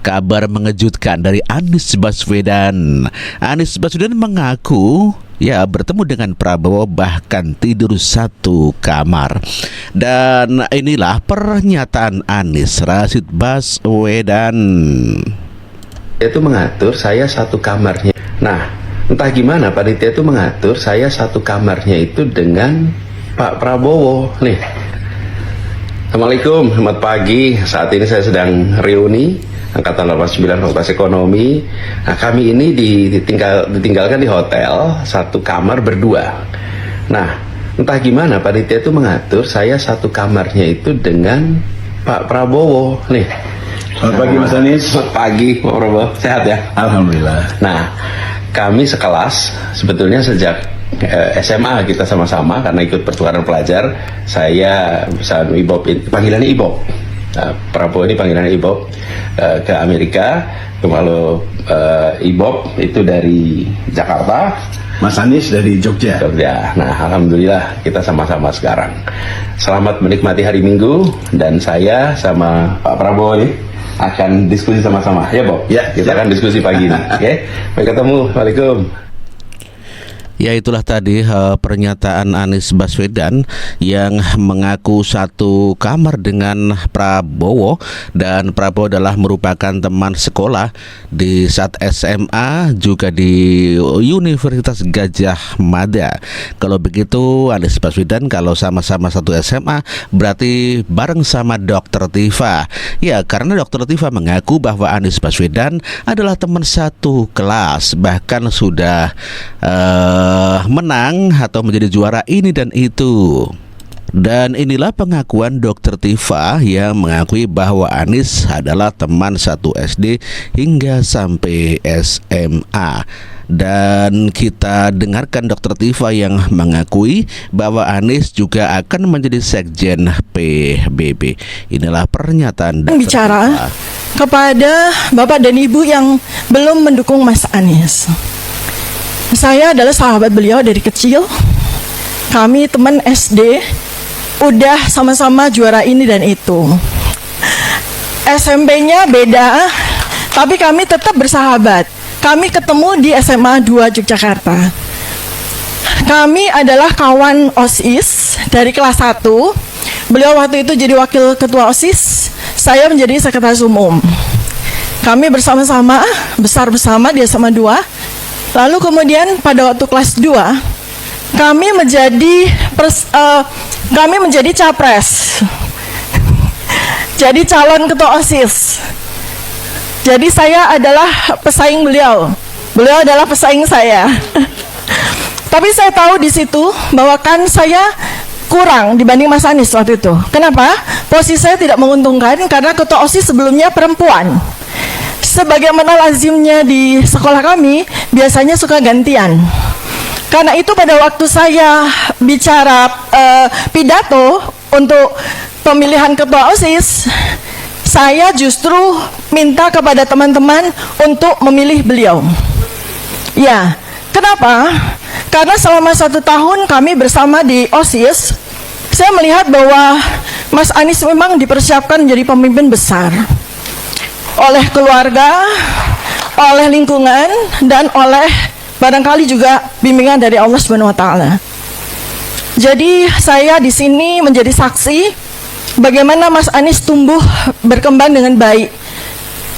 kabar mengejutkan dari Anies Baswedan. Anies Baswedan mengaku bertemu dengan Prabowo bahkan tidur satu kamar. Dan inilah pernyataan Anies Rashid Baswedan. Itu mengatur saya satu kamarnya. Nah, entah gimana panitia itu mengatur saya satu kamarnya itu dengan Pak Prabowo. Nih, Assalamualaikum, selamat pagi. Saat ini saya sedang reuni Angkatan 89 Fakultas Ekonomi. Nah, kami ini ditinggalkan di hotel satu kamar berdua. Nah, entah gimana panitia itu mengatur saya satu kamarnya itu dengan Pak Prabowo. Nih, selamat pagi Mas Anies. Selamat pagi Pak Prabowo. Sehat ya? Alhamdulillah. Nah, kami sekelas sebetulnya sejak SMA kita sama-sama karena ikut pertukaran pelajar. Saya bersama Ibob, panggilannya Ibob. Prabowo ini panggilannya Ibob, ke Amerika. Kalau Ibob itu dari Jakarta, Mas Anies dari Jogja. Nah, alhamdulillah kita sama-sama sekarang. Selamat menikmati hari Minggu, dan saya sama Pak Prabowo ini akan diskusi sama-sama. Ya, Bob? Ya, kita akan diskusi pagi ini. Oke? Sampai ketemu. Waalaikumsalam. Ya, itulah tadi pernyataan Anies Baswedan yang mengaku satu kamar dengan Prabowo, dan Prabowo adalah merupakan teman sekolah di saat SMA juga di Universitas Gadjah Mada. Kalau begitu Anies Baswedan kalau sama-sama satu SMA berarti bareng sama Dr. Tifa. Ya, karena Dr. Tifa mengaku bahwa Anies Baswedan adalah teman satu kelas, bahkan sudah menang atau menjadi juara ini dan itu. Dan inilah pengakuan Dr. Tifa yang mengakui bahwa Anies adalah teman satu SD hingga sampai SMA. Dan kita dengarkan Dr. Tifa yang mengakui bahwa Anies juga akan menjadi sekjen PBB. Inilah pernyataan Dr. Bicara Tifa kepada Bapak dan Ibu yang belum mendukung Mas Anies. Saya adalah sahabat beliau dari kecil. Kami teman SD, udah sama-sama juara ini dan itu. SMP-nya beda, tapi kami tetap bersahabat. Kami ketemu di SMA 2 Yogyakarta. Kami adalah kawan OSIS dari kelas 1. Beliau waktu itu jadi wakil ketua OSIS, saya menjadi sekretaris umum. Kami bersama-sama, besar bersama di SMA 2. Lalu kemudian pada waktu kelas 2 kami menjadi capres. Jadi calon ketua OSIS. Jadi saya adalah pesaing beliau. Beliau adalah pesaing saya. Tapi saya tahu di situ bahwa kan saya kurang dibanding Mas Anies waktu itu. Kenapa? Posisi saya tidak menguntungkan karena ketua OSIS sebelumnya perempuan. Sebagaimana lazimnya di sekolah kami, biasanya suka gantian. Karena itu pada waktu saya bicara pidato untuk pemilihan ketua OSIS, saya justru minta kepada teman-teman untuk memilih beliau. Ya, kenapa? Karena selama 1 tahun kami bersama di OSIS, saya melihat bahwa Mas Anies memang dipersiapkan menjadi pemimpin besar oleh keluarga, oleh lingkungan, dan oleh barangkali juga bimbingan dari Allah SWT. Jadi saya di sini menjadi saksi bagaimana Mas Anies tumbuh berkembang dengan baik,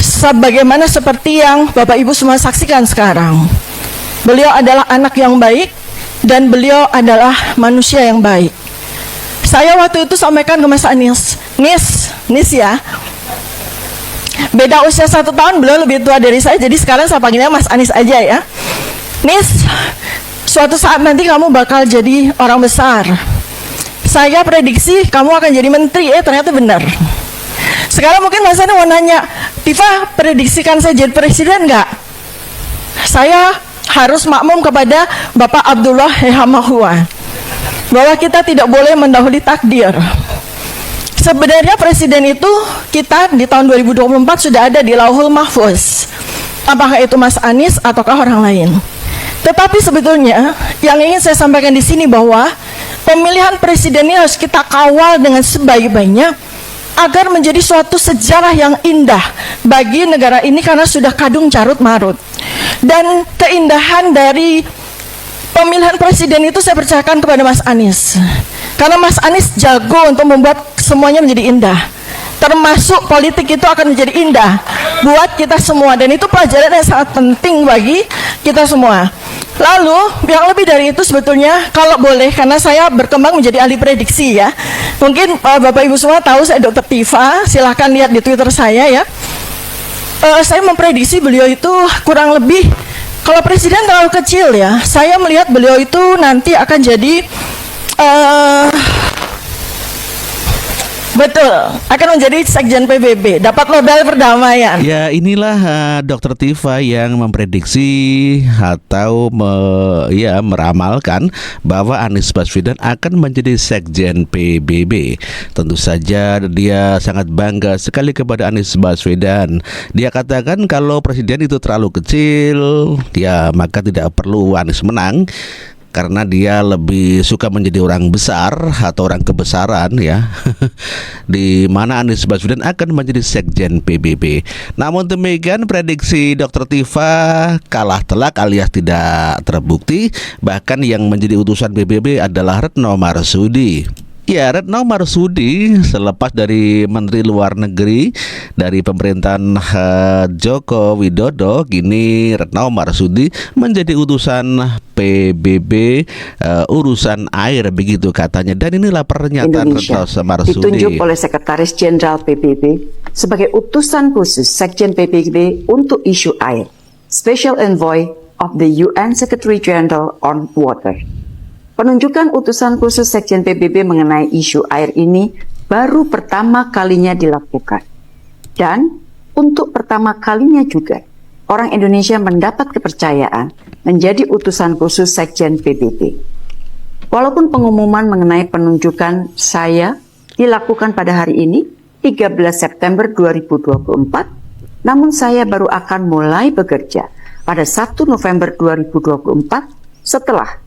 sebagaimana seperti yang Bapak Ibu semua saksikan sekarang. Beliau adalah anak yang baik dan beliau adalah manusia yang baik. Saya waktu itu sampaikan ke Mas Anies, Nis ya, beda usia 1 tahun, beliau lebih tua dari saya, jadi sekarang saya panggilnya Mas Anies aja ya. Nis, suatu saat nanti kamu bakal jadi orang besar. Saya prediksi kamu akan jadi menteri, ternyata benar. Sekarang mungkin Mas Anies mau nanya, Tifa, prediksikan saya jadi presiden nggak? Saya harus makmum kepada Bapak Abdullah Hamahua, bahwa kita tidak boleh mendahului takdir. Sebenarnya presiden itu kita di tahun 2024 sudah ada di Lauhul Mahfuz. Apakah itu Mas Anies ataukah orang lain? Tetapi sebetulnya yang ingin saya sampaikan di sini bahwa pemilihan presiden ini harus kita kawal dengan sebaik-baiknya, agar menjadi suatu sejarah yang indah bagi negara ini karena sudah kadung carut marut. Dan keindahan dari pemilihan presiden itu saya percayakan kepada Mas Anies. Karena Mas Anies jago untuk membuat semuanya menjadi indah. Termasuk politik itu akan menjadi indah buat kita semua, dan itu pelajaran yang sangat penting bagi kita semua. Lalu yang lebih dari itu sebetulnya, kalau boleh, karena saya berkembang menjadi ahli prediksi ya. Mungkin Bapak Ibu semua tahu saya Dr. Tifa, silahkan lihat di Twitter saya ya. Saya memprediksi beliau itu kurang lebih, kalau presiden terlalu kecil ya, saya melihat beliau itu nanti akan jadi betul, akan menjadi Sekjen PBB, dapat Nobel Perdamaian. Ya, inilah Dr. Tifa yang memprediksi atau meramalkan bahwa Anies Baswedan akan menjadi Sekjen PBB. Tentu saja dia sangat bangga sekali kepada Anies Baswedan. Dia katakan kalau presiden itu terlalu kecil, ya maka tidak perlu Anies menang, karena dia lebih suka menjadi orang besar atau orang kebesaran ya. Di mana Anies Baswedan akan menjadi Sekjen PBB. Namun demikian prediksi Dr. Tifa kalah telak alias tidak terbukti. Bahkan yang menjadi utusan PBB adalah Retno Marsudi. Ya, Retno Marsudi selepas dari Menteri Luar Negeri dari pemerintahan Joko Widodo, kini Retno Marsudi menjadi utusan PBB urusan air, begitu katanya. Dan inilah pernyataan Retno Marsudi. Ditunjuk oleh Sekretaris Jenderal PBB sebagai utusan khusus Sekjen PBB untuk isu air, Special Envoy of the UN Secretary General on Water. Penunjukan utusan khusus Sekjen PBB mengenai isu air ini baru pertama kalinya dilakukan. Dan untuk pertama kalinya juga, orang Indonesia mendapat kepercayaan menjadi utusan khusus Sekjen PBB. Walaupun pengumuman mengenai penunjukan saya dilakukan pada hari ini, 13 September 2024, namun saya baru akan mulai bekerja pada 1 November 2024 setelah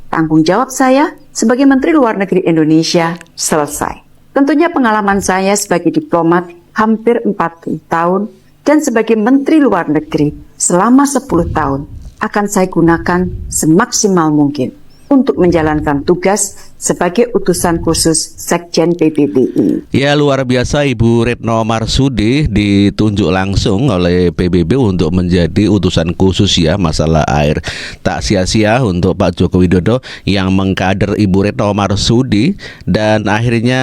tanggung jawab saya sebagai Menteri Luar Negeri Indonesia selesai. Tentunya pengalaman saya sebagai diplomat hampir 40 tahun dan sebagai Menteri Luar Negeri selama 10 tahun akan saya gunakan semaksimal mungkin untuk menjalankan tugas sebagai utusan khusus Sekjen PBB ini. Ya, luar biasa, Ibu Retno Marsudi ditunjuk langsung oleh PBB untuk menjadi utusan khusus ya masalah air. Tak sia-sia untuk Pak Joko Widodo yang mengkader Ibu Retno Marsudi dan akhirnya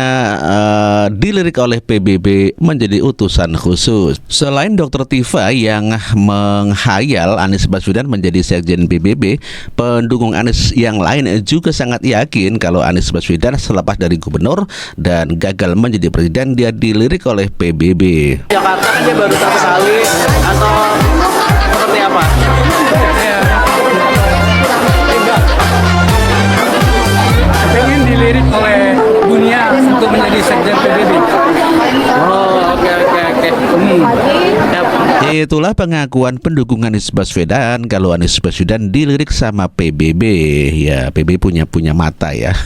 dilirik oleh PBB menjadi utusan khusus. Selain Dr. Tifa yang menghayal Anies Baswedan menjadi Sekjen PBB, pendukung Anies yang lain juga sangat yakin kalau Anies Baswedan selepas dari gubernur dan gagal menjadi presiden, dia dilirik oleh PBB. Jakarta kan dia baru tersalin atau seperti apa? Pengen dilirik oleh dunia untuk menjadi Sekjen PBB. Oh, oke. Itulah pengakuan pendukung Anies Baswedan kalau Anies Baswedan dilirik sama PBB. Ya, PBB punya mata ya,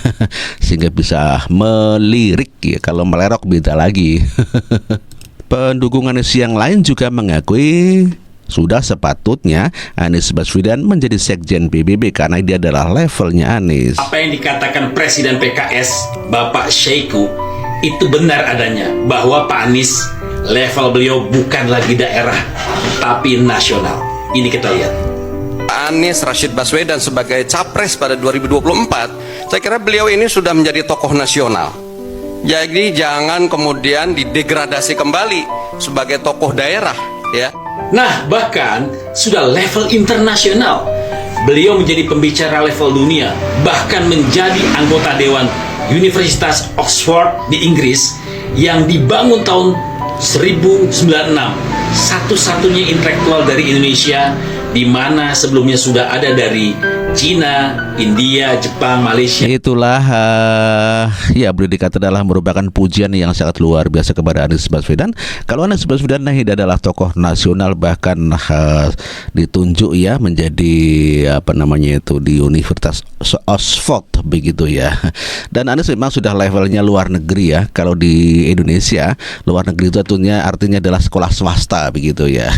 sehingga bisa melirik ya. Kalau melerok beda lagi. Pendukung Anies yang lain juga mengakui sudah sepatutnya Anies Baswedan menjadi Sekjen PBB karena dia adalah levelnya Anies. Apa yang dikatakan Presiden PKS Bapak Syeku itu benar adanya, bahwa Pak Anies level beliau bukan lagi daerah tapi nasional. Ini kita lihat. Pak Anies Rashid Baswedan sebagai capres pada 2024, saya kira beliau ini sudah menjadi tokoh nasional. Jadi jangan kemudian didegradasi kembali sebagai tokoh daerah ya. Nah, bahkan sudah level internasional. Beliau menjadi pembicara level dunia, bahkan menjadi anggota Dewan Universitas Oxford di Inggris yang dibangun tahun 1096, satu-satunya intelektual dari Indonesia, di mana sebelumnya sudah ada dari Cina, India, Jepang, Malaysia. Itulah ya boleh dikata adalah merupakan pujian yang sangat luar biasa kepada Anies Baswedan. Kalau Anies Baswedan adalah tokoh nasional, bahkan ditunjuk ya menjadi apa namanya itu di Universitas Oxford begitu ya. Dan Anies memang sudah levelnya luar negeri ya. Kalau di Indonesia luar negeri itu artinya adalah sekolah swasta begitu ya.